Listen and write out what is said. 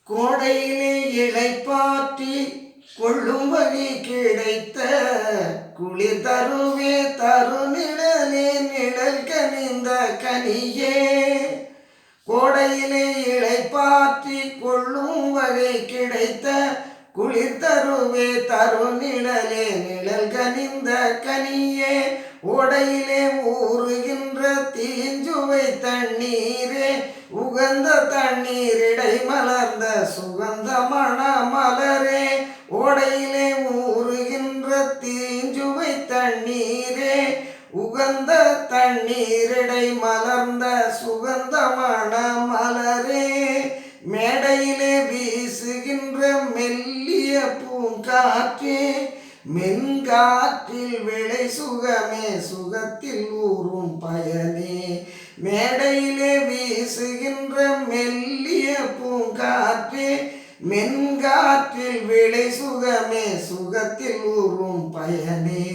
கோடையிலே இளைப்பாற்றி கொள்ளும் வழி கிடைத்த குளிர் தருவே தருநிழலே நிழல் கனிந்த கனியே. கோடையிலே இளைப்பாற்றி கொள்ளும் வகை கிடைத்த குளிர் தருவே தருநிழலே நிழல் கனிந்த கனியே. ஓடையிலே ஊறுகின்ற தீஞ்சுவை தண்ணீரே உகந்த தண்ணீரிடை மலர்ந்த சுகந்த மணமலரே. ஓடையிலே ஊறுகின்ற தீஞ்சுவை தண்ணீரே உகந்த தண்ணீரிடை மலர்ந்த சுகந்த மணமலரே. மேடையிலே வீசுகின்ற மெல்லிய பூங்காற்றே மென்காற்றில் விளை சுகமே சுகத்தில் ஊறும் பயனே. மேடையிலே வீசுகின்ற மெல்லிய பூங்காற்றே மென்காற்றில் விளை சுகமே சுகத்தில் ஊறும் பயனே.